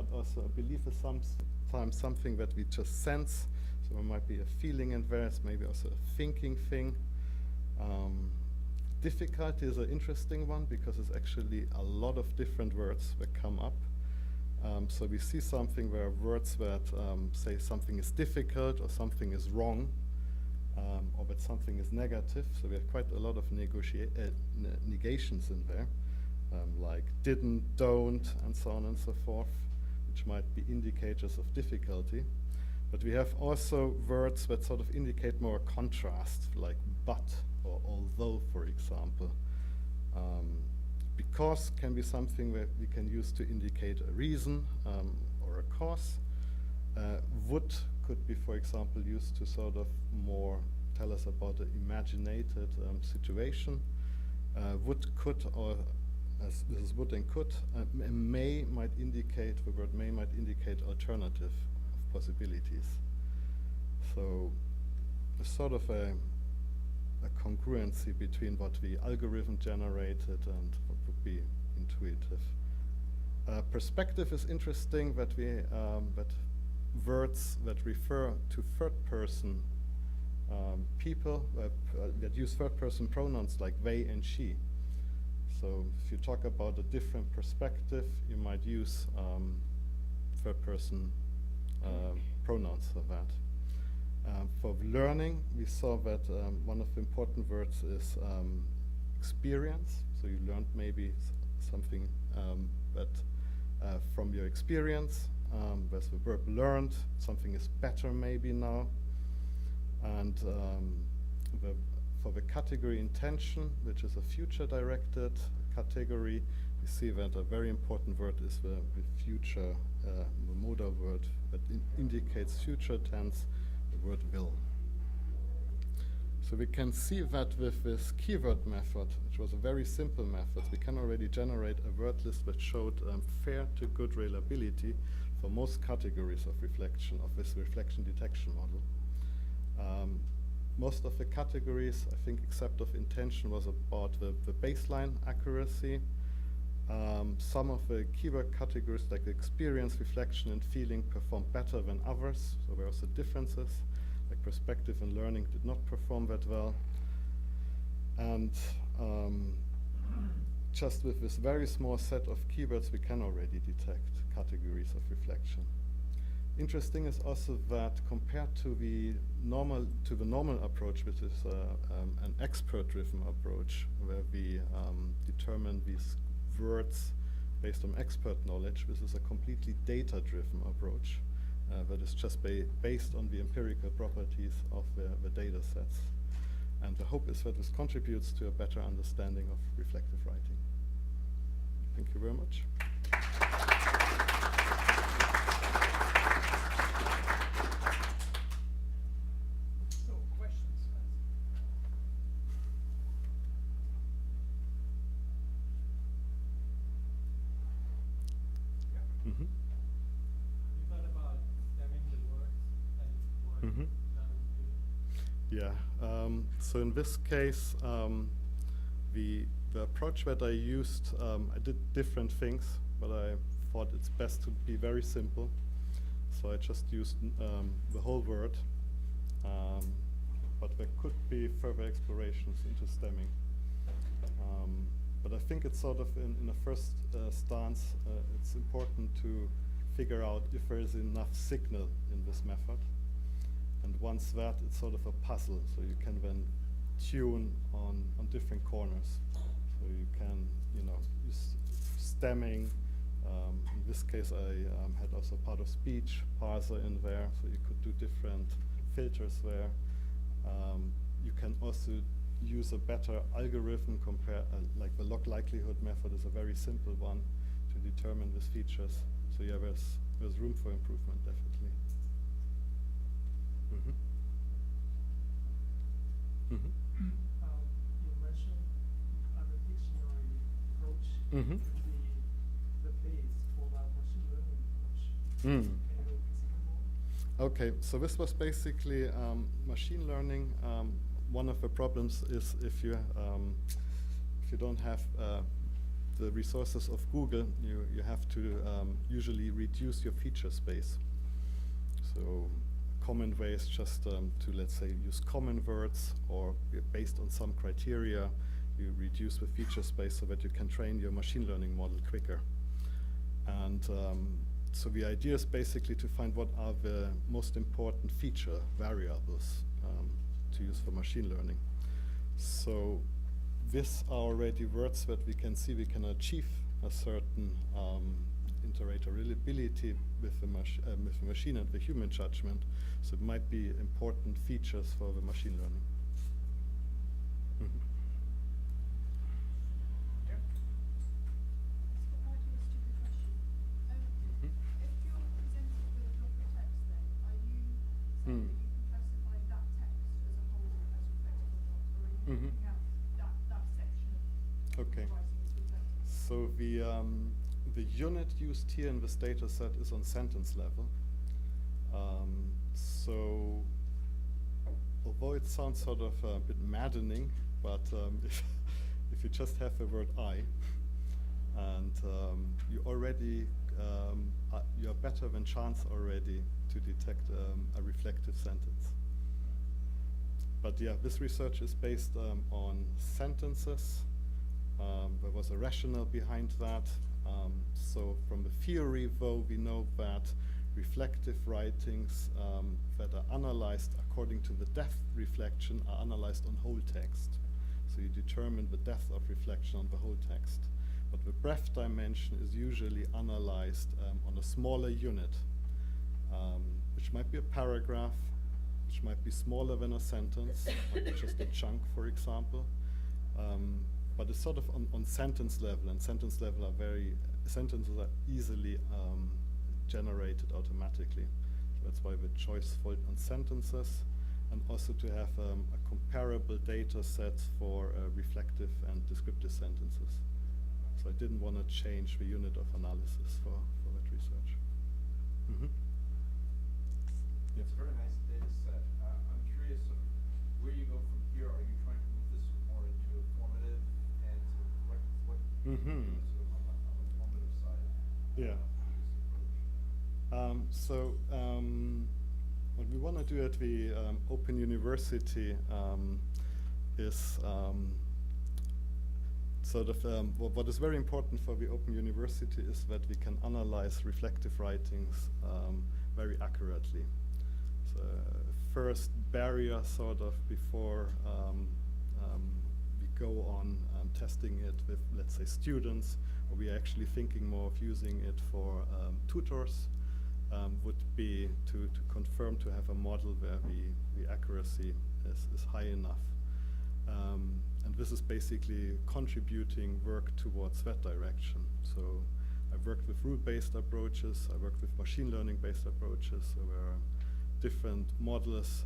but also a belief is sometimes something that we just sense. So there might be a feeling in there, it's maybe also a thinking thing. Difficulty is an interesting one because it's actually a lot of different words that come up. So we see something where words that say something is difficult or something is wrong, or that something is negative. So we have quite a lot of negations in there, like didn't, don't, and so on and so forth, which might be indicators of difficulty. But we have also words that sort of indicate more contrast, like but or although, for example. Because can be something that we can use to indicate a reason or a cause. Would could be, for example, used to sort of more tell us about an imaginated situation. Would, could, or as this is would and could. May might indicate, the word may might indicate alternative of possibilities. So there's sort of a congruency between what the algorithm generated and what would be intuitive. Perspective is interesting that we that words that refer to third-person people that use third-person pronouns like they and she. So if you talk about a different perspective, you might use third-person pronouns for that. For learning, we saw that one of the important words is experience. So you learned maybe something that from your experience. There's the verb learned, something is better maybe now. And for the category intention, which is a future-directed category, we see that a very important word is the future, the modal word that indicates future tense, the word will. So we can see that with this keyword method, which was a very simple method, we can already generate a word list that showed fair to good reliability for most categories of reflection, of this reflection detection model. Most of the categories, I think except of intention, was about the baseline accuracy. Some of the keyword categories like experience, reflection, and feeling performed better than others, so there were also differences, like perspective and learning did not perform that well. And just with this very small set of keywords, we can already detect categories of reflection. Interesting is also that compared to the normal approach, which is an expert-driven approach, where we determine these words based on expert knowledge, this is a completely data-driven approach that is just based on the empirical properties of the data sets. And the hope is that this contributes to a better understanding of reflective writing. Thank you very much. So in this case, the approach that I used, I did different things, but I thought it's best to be very simple. So I just used the whole word, but there could be further explorations into stemming. But I think it's sort of in the first stance, it's important to figure out if there is enough signal in this method. And once that, it's sort of a puzzle, so you can then tune on different corners. So you can, use stemming. In this case, I had also part of speech parser in there, so you could do different filters there. You can also use a better algorithm like the log likelihood method is a very simple one to determine these features. So yeah, there's room for improvement, definitely. You mentioned the dictionary approach to be the base for that machine learning approach. Can you explain more? Okay, so this was basically machine learning. One of the problems is if you don't have the resources of Google, you have to usually reduce your feature space. So common way is just to, let's say, use common words, or based on some criteria, you reduce the feature space so that you can train your machine learning model quicker. And so the idea is basically to find what are the most important feature variables to use for machine learning. So these are already words that we can see we can achieve a certain interoperability with the machine and the human judgment. So it might be important features for the machine learning. Mm-hmm. Yeah. Might I do a stupid question? If you're presented with a block of text, then are you saying that you can classify that text as a whole as reflective or not, or are you picking out that section of Okay. writing as reflective? So the unit used here in this data set is on sentence level. So although it sounds sort of a bit maddening, but if you just have the word I, and you already you are better than chance already to detect a reflective sentence. But yeah, this research is based on sentences. There was a rationale behind that. So from the theory, though, we know that reflective writings that are analyzed according to the depth reflection are analyzed on whole text. So you determine the depth of reflection on the whole text. But the breadth dimension is usually analyzed on a smaller unit, which might be a paragraph, which might be smaller than a sentence, like just a chunk, for example. But it's sort of on sentence level, and sentences are easily generated automatically. So that's why the choice falls on sentences, and also to have a comparable data set for reflective and descriptive sentences. So I didn't want to change the unit of analysis for that research. Mm-hmm. It's a very nice data set. I'm curious of where you go from here. Are you trying to move this more into a formative, and sort of what you do sort of on the formative side? Yeah. What we want to do at the Open University is sort of what is very important for the Open University is that we can analyze reflective writings very accurately. So first barrier sort of before we go on testing it with, let's say, students, or we are actually thinking more of using it for tutors, would be to confirm to have a model where the accuracy is high enough. And this is basically contributing work towards that direction. So I worked with rule-based approaches, I worked with machine learning-based approaches, so there are different models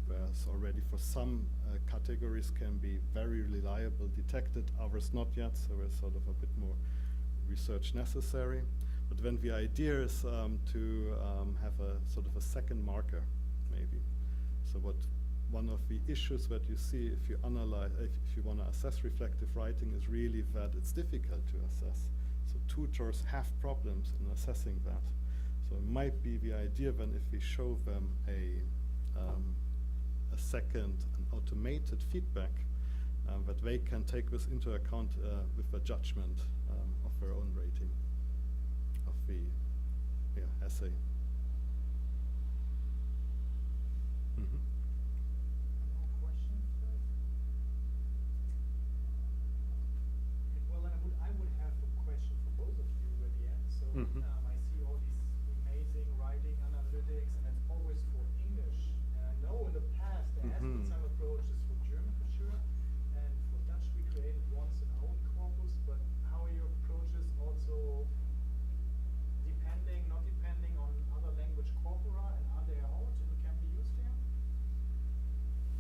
whereas already for some categories can be very reliable detected, others not yet, so there's sort of a bit more research necessary. But then the idea is to have a sort of a second marker, maybe. So what one of the issues that you see if you analyze, if you want to assess reflective writing, is really that it's difficult to assess. So tutors have problems in assessing that. So it might be the idea then if we show them a second, an automated feedback, that they can take this into account with the judgment of their own rating of the essay. Mm-hmm. More questions, guys? Well, then I would have a question for both of you at the end. So I see all these amazing writing analytics, and it's always for English. And I know in the past there has been some approaches for German for sure, and for Dutch we created once an own corpus. But how are your approaches also not depending on other language corpora, and are they out and can be used here?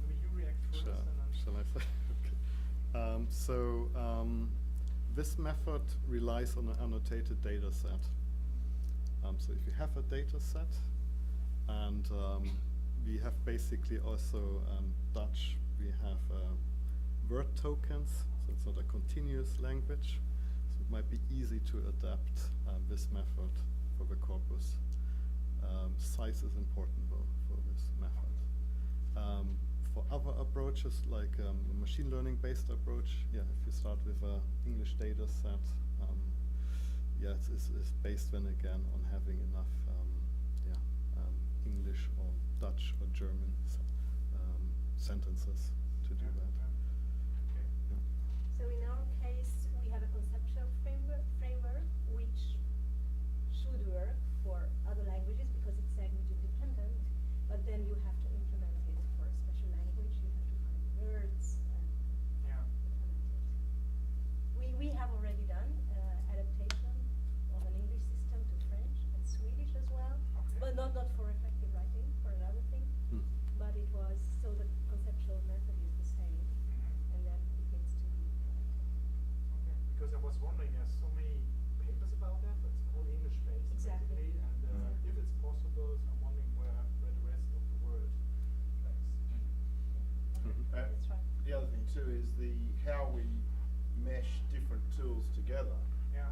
Maybe you react first, and then Shall I say? Okay. This method relies on an annotated data set. So if you have a data set, and we have basically also Dutch, we have word tokens, so it's not a continuous language. might be easy to adapt this method for the corpus. Size is important though for this method. For other approaches, like a machine learning based approach, yeah, if you start with an English data set, yeah, it's based then again on having enough English or Dutch or German sentences to do that. Okay. Yeah. So in our case, we have a conceptual framework which should work for other languages because it's language independent, but then you have to implement it for a special language. You have to find words and Yeah. implement it. We have already done adaptation of an English system to French and Swedish as well, Okay. but not for reflective writing, for another thing. Hmm. But it was, so the conceptual method is the same, Mhm. and then it needs to be corrected. Okay, because I was wondering, there's so many papers about that, but it's all English-based Exactly. basically, and Exactly. if it's possible, so I'm wondering where the rest of the world plays. Mhm. That's right. The other thing too is how we mesh different tools together. Yeah.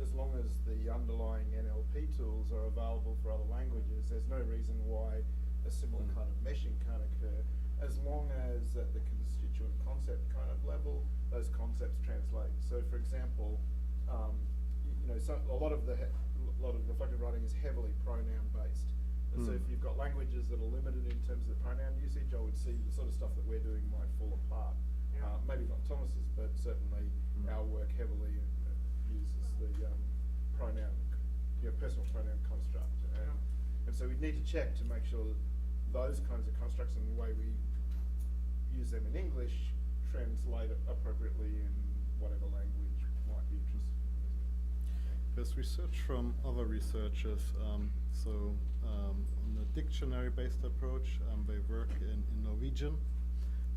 As long as the underlying NLP tools are available for other languages, there's no reason why a similar Mm. kind of meshing can't occur, as long as at the constituent concept kind of level, those concepts translate. So, for example, a lot of reflective writing is heavily pronoun based. And so Mm. if you've got languages that are limited in terms of pronoun usage, I would see the sort of stuff that we're doing might fall apart. Yeah. Maybe not Thomas's, but certainly Mm. our work heavily uses the pronoun, personal pronoun construct. And so we'd need to check to make sure that those kinds of constructs and the way we use them in English translate appropriately in whatever language might be interested in using. There's research from other researchers. On the dictionary-based approach, they work in Norwegian,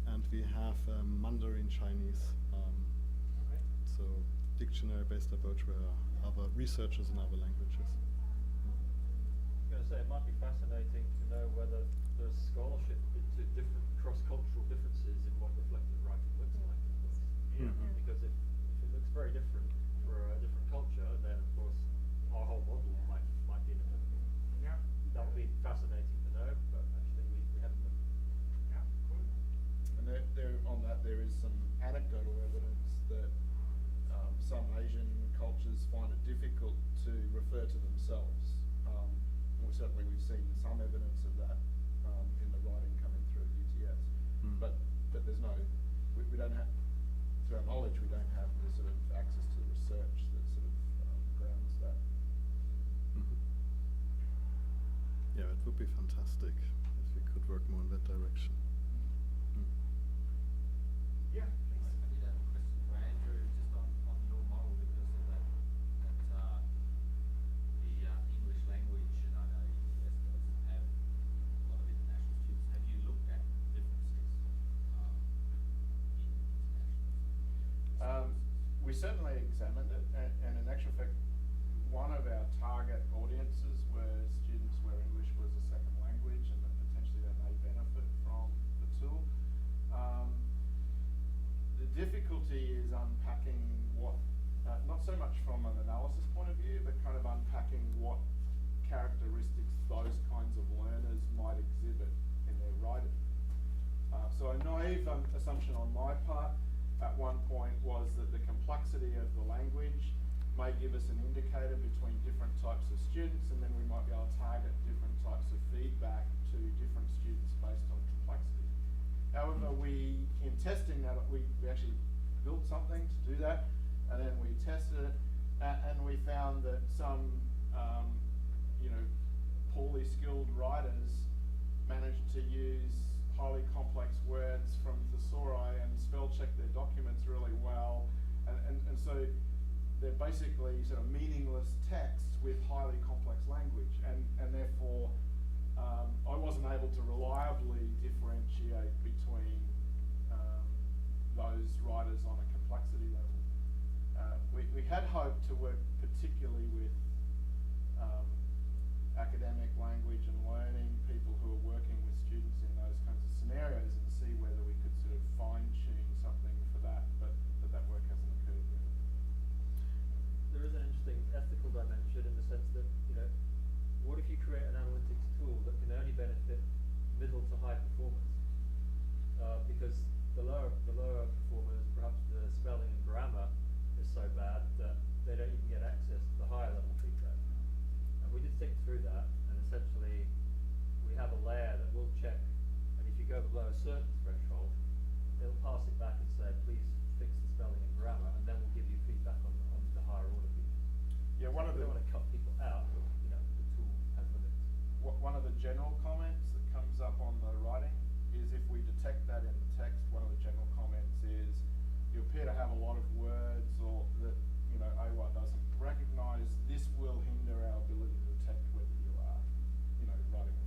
and we have Mandarin Chinese. Okay. So dictionary-based approach where other researchers in other languages. I was going to say, it might be fascinating to know whether there's scholarship into different cross-cultural differences in what reflective writing looks like, of course. Yeah. Mhm. Because if it looks very different for a different culture, then of course our whole model might be inapplicable. Yeah. That would be fascinating to know, but actually we haven't looked. Yeah, cool. And on that, there is some anecdotal evidence that some Asian cultures find it difficult to refer to themselves. Certainly we've seen some evidence of that in the writing coming through UTS. Mm. But there's no, we don't have, to our knowledge, we don't have the sort of access to the research that sort of grounds that. Mhm. Yeah, it would be fantastic if we could work more in that direction. Mm. Yeah, please. I did have a question for Andrew, just on your model, because of the English language, and I know UTS doesn't have a lot of international students. Have you looked at differences in international? We certainly examined it, and in actual fact, one of our target audiences were students where English was a second language, and that potentially they may benefit from the tool. The difficulty is unpacking what, not so much from an analysis point of view, but kind of unpacking what characteristics those kinds of learners might exhibit in their writing. So a naive assumption on my part at one point was that the complexity of the language may give us an indicator between different types of students, and then we might be able to target different types of feedback to different students based on complexity. However, in testing that, we actually built something to do that, and then we tested it, and we found that some, poorly skilled writers managed to use highly complex words from thesauri and spell check their documents really well, and so they're basically sort of meaningless texts with highly complex language, and therefore I wasn't able to reliably differentiate between those writers on a complexity level. We had hoped to work particularly with academic language and learning people who are working with students in those kinds of scenarios and see whether we could sort of fine-tune something for that, but that work hasn't occurred yet. you create an analytics tool that can only benefit middle to high performers, because the lower performers, perhaps the spelling and grammar is so bad that they don't even get access to the higher level feedback. And we did think through that, and essentially we have a layer that will check, and if you go below a certain threshold, it'll pass it back and say, please fix the spelling and grammar, and then we'll give you feedback on the higher order features. Yeah, one of We the don't want to cut people out, but the tool has limits. one of the general comments that comes up on the writing is if we detect that in the text, one of the general comments is you appear to have a lot of words or that AWA doesn't recognise. This will hinder our ability to detect whether you are writing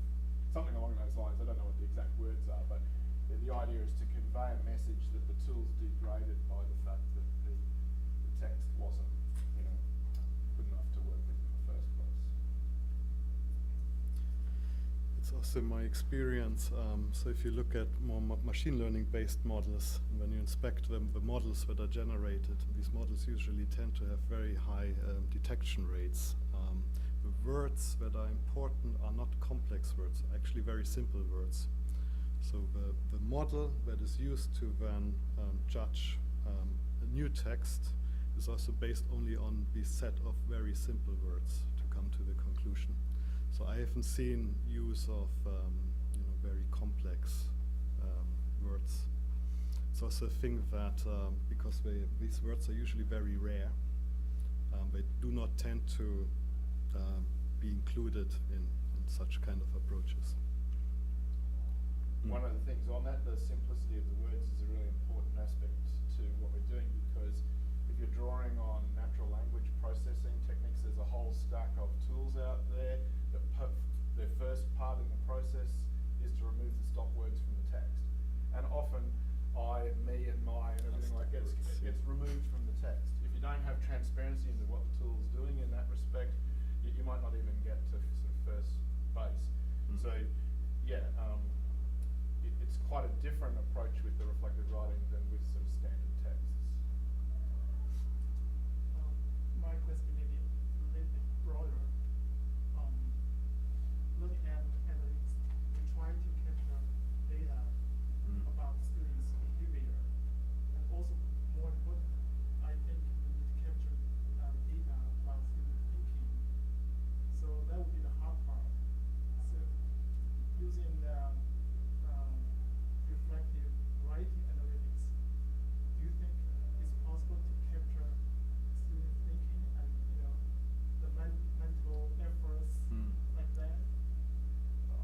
something along those lines. I don't know what the exact words are, but the idea is to convey a message that the tool's degraded by the fact that the text wasn't good enough to work with in the first place. It's also my experience. So if you look at more machine learning based models, when you inspect them, the models that are generated, these models usually tend to have very high detection rates. The words that are important are not complex words, actually very simple words. So the model that is used to then judge a new text is also based only on the set of very simple words to come to the conclusion. So I haven't seen use of very complex words. It's also a thing that because these words are usually very rare, they do not tend to be included in such kind of approaches. One of the things on that, the simplicity of the words is a really important aspect to what we're doing, because if you're drawing on natural language processing techniques, there's a whole stack of tools out there that their first part in the process is to remove the stop words from the text. And often I, me and my and everything like that gets removed from the text. If you don't have transparency into what the tool's doing in that respect, you might not even get to sort of first base. So yeah, it's quite a different approach with the reflective writing than with sort of standard texts. My question may be a little bit broader. Looking at analytics, we try to capture data about students' behavior, and also more important, I think we need to capture data about student thinking. So that would be the hard part. So using reflective writing analytics, do you think it's possible to capture student thinking and the mental efforts like that?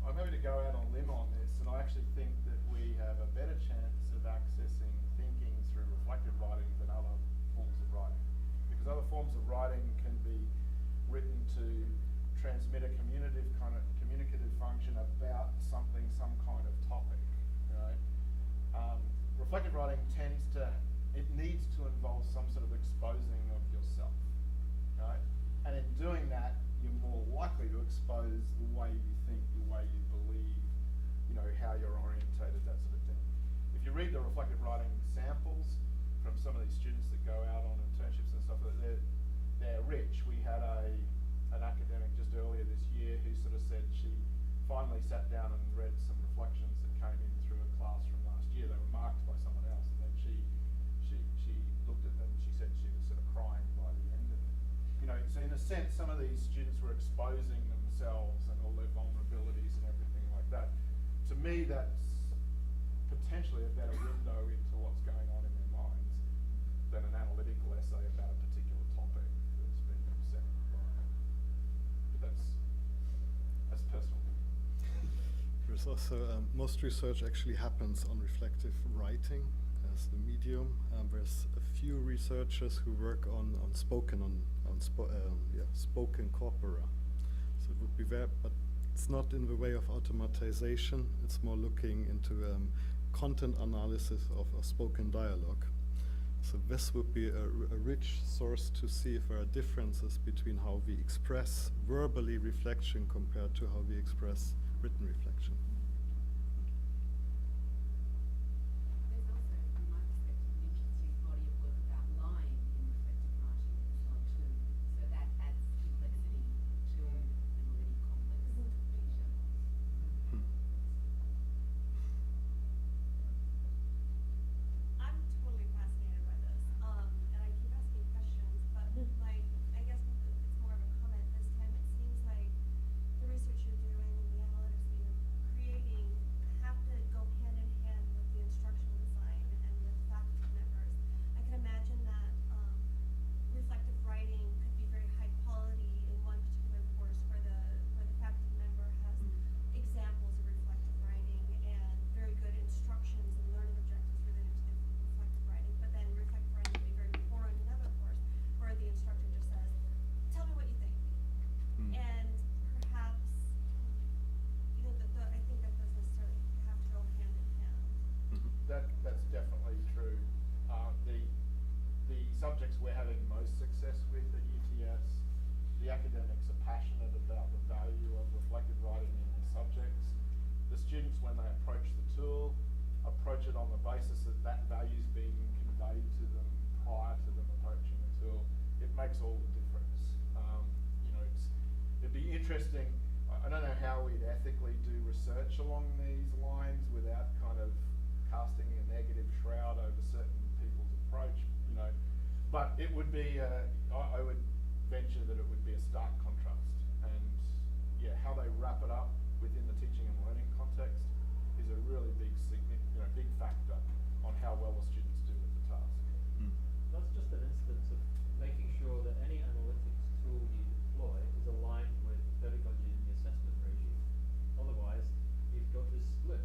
I'm happy to go out on a limb on this, and I actually think that we have a better chance of accessing thinking through reflective writing than other forms of writing. Because other forms of writing can be written to transmit a communicative function about something, some kind of topic, right? Reflective writing needs to involve some sort of exposing of yourself, right? And in doing that, you're more likely to expose the way you think, the way you believe, how you're orientated, that sort of thing. If you read the reflective writing samples from some of these students that go out on internships and stuff, they're rich. We had an academic just earlier this year who sort of said she finally sat down and read some reflections that came in through a class from last year. They were marked by someone else, and then she looked at them and she said she was sort of crying by the end of it. So in a sense, some of these students were exposing themselves and all their vulnerabilities and everything like that. To me, that's potentially a better window into what's going on in their minds than an analytical essay about a particular topic that's been presented by. But that's personal. There's also most research actually happens on reflective writing as the medium. There's a few researchers who work on spoken corpora. So it would be there, but it's not in the way of automatization. It's more looking into content analysis of a spoken dialogue. So this would be a rich source to see if there are differences between how we express verbally reflection compared to how we express written reflection. There's also, from my perspective, an interesting body of work about lying in reflective writing as well too. So that adds complexity to an already complex we're having most success with at UTS. The academics are passionate about the value of reflective writing in their subjects. The students, when they approach the tool, approach it on the basis that that value is being conveyed to them prior to them approaching the tool. It makes all the difference. It'd be interesting. I don't know how we'd ethically do research along these lines without kind of casting a negative shroud over certain people's approach, but it would be, I would venture that it would be a stark contrast. And yeah, how they wrap it up within the teaching and learning context is a really big big factor on how well the students do with the task. That's just an instance of making sure that any analytics tool you deploy is aligned with the pedagogy and the assessment regime. Otherwise, you've got this split,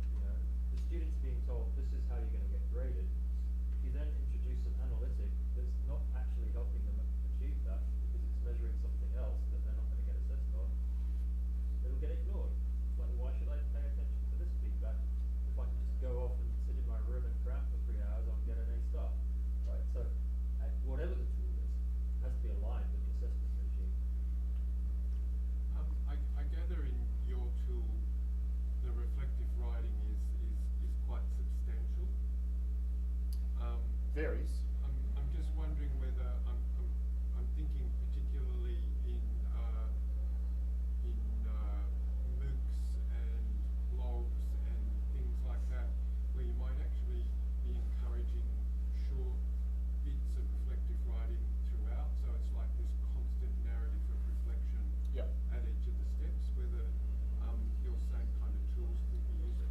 The student's being told this is how you're going to get graded. If you then introduce an analytic that's not actually helping them achieve that because it's measuring something else that they're not going to get assessed on, it'll get ignored. It's like, why should I pay attention to this feedback if I can just go off and sit in my room and cram for 3 hours, I'll get an A star, right? So, whatever the tool is, it has to be aligned with the assessment regime. I gather in your tool, the reflective writing is quite substantial. Varies. I'm just wondering whether I'm thinking particularly in MOOCs and blogs and things like that, where you might actually be encouraging short bits of reflective writing throughout. So it's like this constant narrative of reflection at each of the steps. Whether your same kind of tools could be used.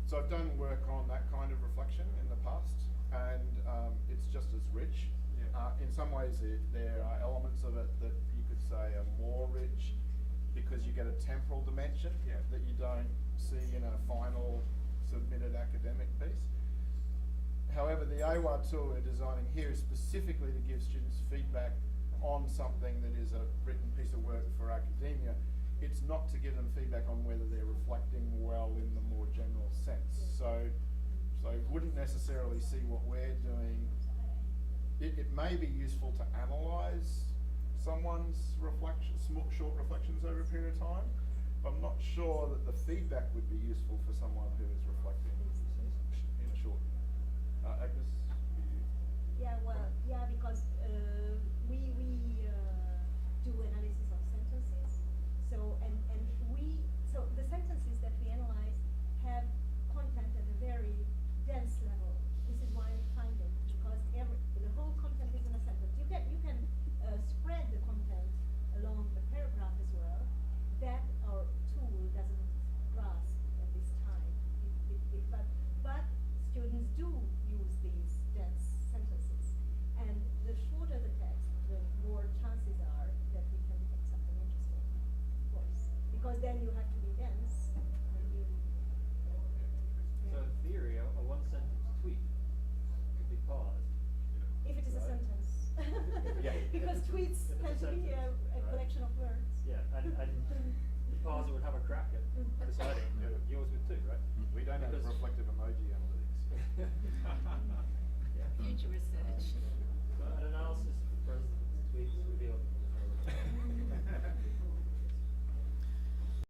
So I've done work on that kind of reflection in the past, and it's just as rich. In some ways, there are elements of it that you could say are more rich because you get a temporal dimension that you don't see in a final submitted academic piece. However, the AWA tool we're designing here is specifically to give students feedback on something that is a written piece of work for academia. It's not to give them feedback on whether they're reflecting well in the more general sense. So wouldn't necessarily see what we're doing. It may be useful to analyse someone's short reflections over a period of time, but I'm not sure that the feedback would be useful for someone who is reflecting in a short. Ágnes? Because we do analysis of sentences. So the sentences that we analyze have content at a very dense level. This is why we find it, because the whole content is in a sentence. You can spread the content along the paragraph as well. That our tool doesn't grasp at this time. But students do use these dense sentences, and the shorter the text, the more chances are that we can detect something interesting, of course. Because then you have to be dense, and you. So in theory, a one-sentence tweet could be parsed. If it is a right? sentence. Because tweets If it's tend to be a sentence, right? collection of words. Yeah, and the parser would have a crack at deciding